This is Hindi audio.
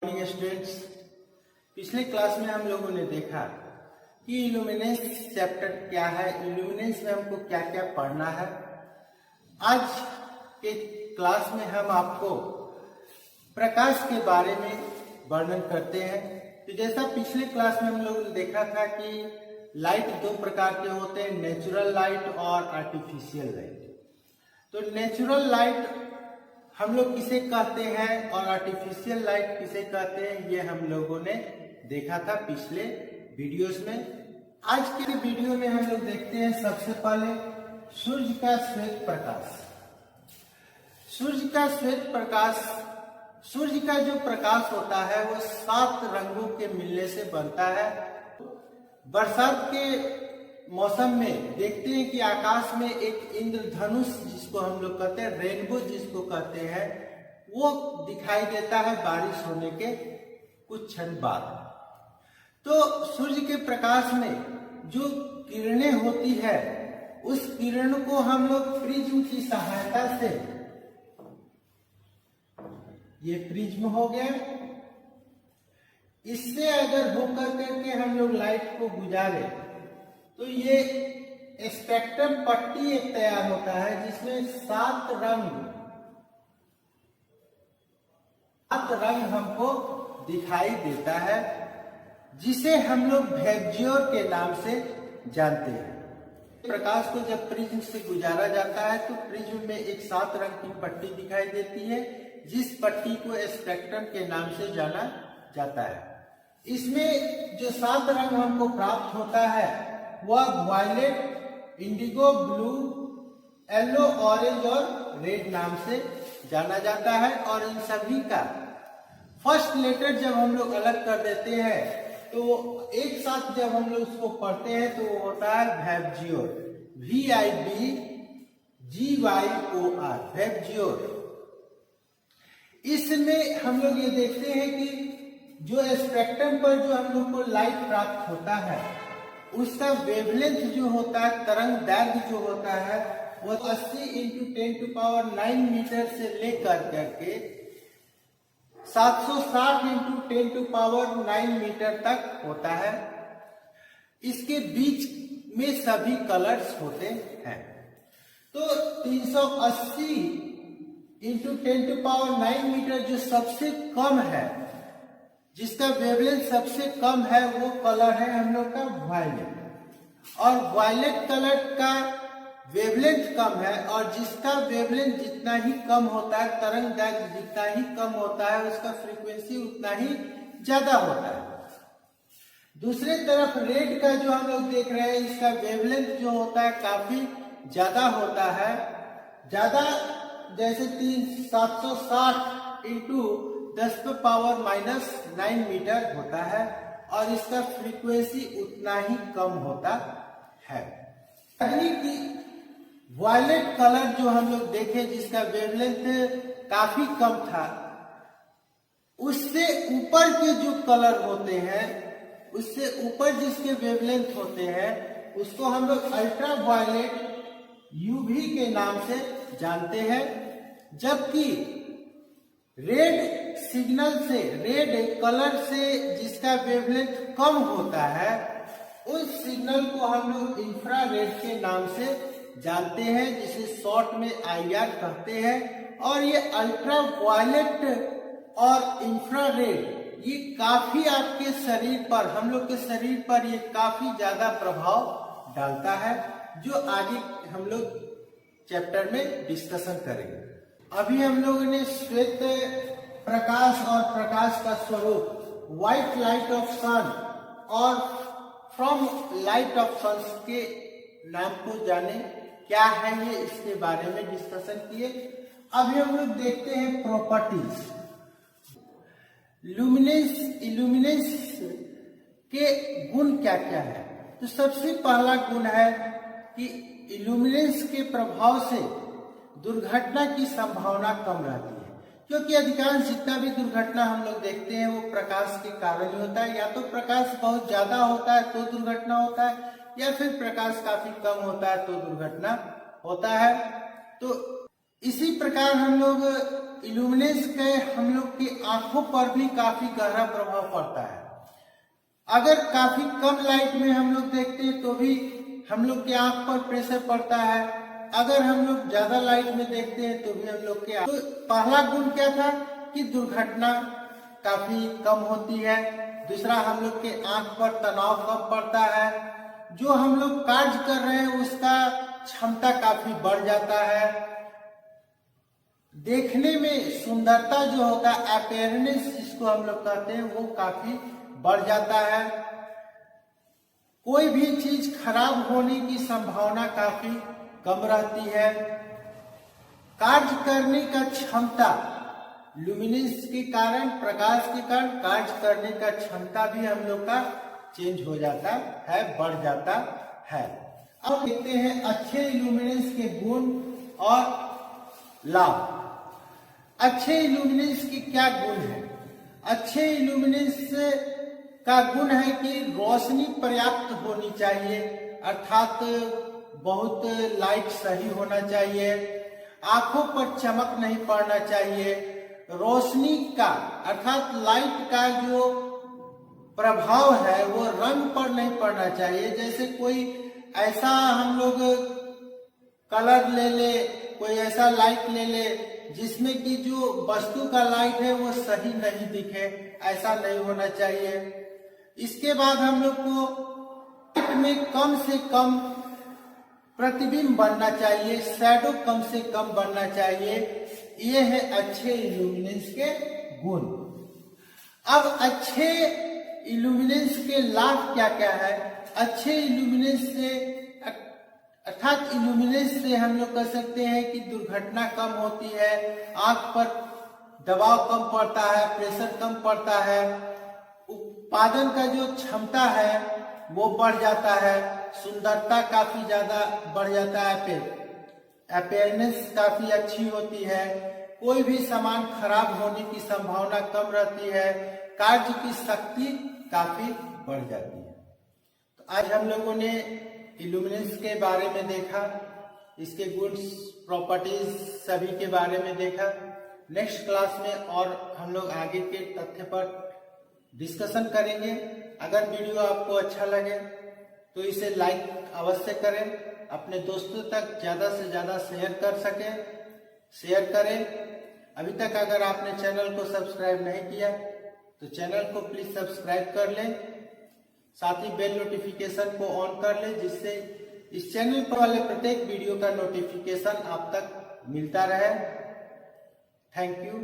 मॉर्निंग स्टूडेंट्स, पिछले क्लास में हम लोगों ने देखा कि इल्यूमिनेंस चैप्टर क्या है, इल्यूमिनेंस में हमको क्या क्या पढ़ना है। आज के क्लास में हम आपको प्रकाश के बारे में वर्णन करते हैं। तो जैसा पिछले क्लास में हम लोगों ने देखा था कि लाइट दो प्रकार के होते हैं, नेचुरल लाइट और आर्टिफिशियल लाइट। तो नेचुरल लाइट हम लोग किसे कहते हैं और आर्टिफिशियल लाइट किसे कहते हैं, ये हम लोगों ने देखा था पिछले वीडियोस में। आज के वीडियो में हम लोग देखते हैं सबसे पहले सूर्य का श्वेत प्रकाश। सूर्य का श्वेत प्रकाश, सूर्य का जो प्रकाश होता है वो 7 रंगों के मिलने से बनता है। बरसात के मौसम में देखते हैं कि आकाश में एक इंद्रधनुष जिसको हम लोग कहते हैं, रेनबो जिसको कहते हैं, वो दिखाई देता है बारिश होने के कुछ क्षण बाद। तो सूर्य के प्रकाश में जो किरणें होती है उस किरण को हम लोग प्रिज्म की सहायता से, ये प्रिज्म हो गया, इससे अगर होकर करके हम लोग लाइट को गुजारे तो ये स्पेक्ट्रम पट्टी एक तैयार होता है जिसमें 7 रंग हमको दिखाई देता है, जिसे हम लोग वेबज्योर के नाम से जानते हैं। प्रकाश को जब प्रिज्म से गुजारा जाता है तो प्रिज्म में एक 7 रंग की पट्टी दिखाई देती है, जिस पट्टी को स्पेक्ट्रम के नाम से जाना जाता है। इसमें जो 7 रंग हमको प्राप्त होता है वह violet, indigo, blue, yellow, orange और रेड नाम से जाना जाता है। और इन सभी का फर्स्ट लेटर जब हम लोग अलग कर देते हैं तो एक साथ जब हम लोग उसको पढ़ते हैं तो वो होता है वेबज्योर, VIBGYOR, वेबज्योर। इसमें हम लोग ये देखते हैं कि जो स्पेक्ट्रम पर जो हम लोग को लाइट प्राप्त होता है उसका वेवलेंथ जो होता है, तरंग दैर्घ्य जो होता है, वो 80 × 10⁹ मीटर से लेकर करके 760 × 10⁹ मीटर तक होता है। इसके बीच में सभी कलर्स होते हैं। तो 380 × 10⁹ मीटर जो सबसे कम है, जिसका वेवलेंथ सबसे कम है, वो कलर है हम लोग का वायलेट। और वायलेट कलर का वेवलेंथ कम है, और जिसका वेवलेंथ जितना ही कम होता है, तरंग दैर्घ्य जितना ही कम होता है, उसका फ्रीक्वेंसी उतना ही ज्यादा होता है। दूसरे तरफ रेड का जो हम लोग देख रहे हैं, इसका वेवलेंथ जो होता है काफी ज्यादा होता है, ज्यादा, जैसे 760 × 10⁻⁹ मीटर होता है, और इसका फ्रीक्वेंसी उतना ही कम होता है। कि वायलेट कलर जो हम लोग देखे जिसका वेवलेंथ काफी कम था, उससे ऊपर के जो कलर होते हैं, उससे ऊपर जिसके वेवलेंथ होते हैं, उसको हम लोग अल्ट्रा वायलेट UV के नाम से जानते हैं। जबकि रेड सिग्नल से, रेड कलर से जिसका वेवलेंथ कम होता है, उस सिग्नल को हम लोग इंफ्रारेड के नाम से जानते हैं, जिसे शॉर्ट में IR कहते हैं। और ये अल्ट्रा वायलेट और इंफ्रारेड ये काफी आपके शरीर पर, हम लोग के शरीर पर ये काफी ज्यादा प्रभाव डालता है, जो आगे हम लोग चैप्टर में डिस्कशन करेंगे। अभी हम लोगों ने श्वेत प्रकाश और प्रकाश का स्वरूप, व्हाइट लाइट ऑफ सन और फ्रॉम लाइट ऑफ सन के नाम को जाने, क्या है ये, इसके बारे में डिस्कशन किए। अभी हम लोग देखते हैं प्रॉपर्टीज। इल्यूमिनेंस के गुण क्या क्या है। तो सबसे पहला गुण है कि इल्यूमिनेंस के प्रभाव से दुर्घटना की संभावना कम रहती है, क्योंकि अधिकांश जितना भी दुर्घटना हम लोग देखते हैं वो प्रकाश के कारण ही होता है। या तो प्रकाश बहुत ज्यादा होता है तो दुर्घटना होता है, या फिर प्रकाश काफी कम होता है तो दुर्घटना होता है। तो इसी प्रकार हम लोग इल्यूमिनेंस के हम लोग की आंखों पर भी काफी गहरा प्रभाव पड़ता है। अगर काफी कम लाइट में हम लोग देखते हैं तो भी हम लोग के आंख पर प्रेशर पड़ता है, अगर हम लोग ज्यादा लाइट में देखते हैं तो भी हम लोग के तो पहला गुण क्या था कि दुर्घटना काफी कम होती है। दूसरा, हम लोग के आंख पर तनाव कम पड़ता है, जो हम लोग कार्य कर रहे हैं उसका क्षमता काफी बढ़ जाता है। देखने में सुंदरता जो होता है, अपीयरेंस जिसको हम लोग कहते हैं, वो काफी बढ़ जाता है। कोई भी चीज खराब होने की संभावना काफी कम रहती है। कार्य करने का क्षमता, ल्यूमिनेंस के कारण, प्रकाश के कारण कार्य करने का क्षमता भी हम लोग का चेंज हो जाता है, बढ़ जाता है। अब देखते हैं अच्छे इल्यूमिनेंस के गुण और लाभ। अच्छे इल्यूमिनेंस के क्या गुण है? अच्छे इल्यूमिनेंस का गुण है कि रोशनी पर्याप्त होनी चाहिए, अर्थात बहुत लाइट सही होना चाहिए, आंखों पर चमक नहीं पड़ना चाहिए, रोशनी का अर्थात लाइट का जो प्रभाव है वो रंग पर नहीं पड़ना चाहिए। जैसे कोई ऐसा हम लोग कलर ले ले, कोई ऐसा लाइट ले ले जिसमें कि जो वस्तु का लाइट है वो सही नहीं दिखे, ऐसा नहीं होना चाहिए। इसके बाद हम लोग को लाइट में कम से कम प्रतिबिंब बनना चाहिए, शैडो कम से कम बनना चाहिए। ये है अच्छे इल्यूमिनेंस के गुण। अब अच्छे इल्यूमिनेंस के लाभ क्या क्या है? अच्छे इल्यूमिनेंस से अर्थात इल्यूमिनेंस से हम लोग कह सकते हैं कि दुर्घटना कम होती है, आंख पर दबाव कम पड़ता है, प्रेशर कम पड़ता है, उत्पादन का जो क्षमता है वो बढ़ जाता है, सुंदरता काफी ज्यादा बढ़ जाता है, फिर अपीयरेंस काफी अच्छी होती है, कोई भी सामान खराब होने की संभावना कम रहती है, कार्य की शक्ति काफी बढ़ जाती है। तो आज हम लोगों ने इल्यूमिनेंस के बारे में देखा, इसके गुण, प्रॉपर्टीज सभी के बारे में देखा। नेक्स्ट क्लास में और हम लोग आगे के तथ्य पर डिस्कशन करेंगे। अगर वीडियो आपको अच्छा लगे तो इसे लाइक अवश्य करें, अपने दोस्तों तक ज्यादा से ज्यादा शेयर करें। अभी तक अगर आपने चैनल को सब्सक्राइब नहीं किया तो चैनल को प्लीज सब्सक्राइब कर लें, साथ ही बेल नोटिफिकेशन को ऑन कर लें, जिससे इस चैनल पर वाले प्रत्येक वीडियो का नोटिफिकेशन आप तक मिलता रहे। Thank you.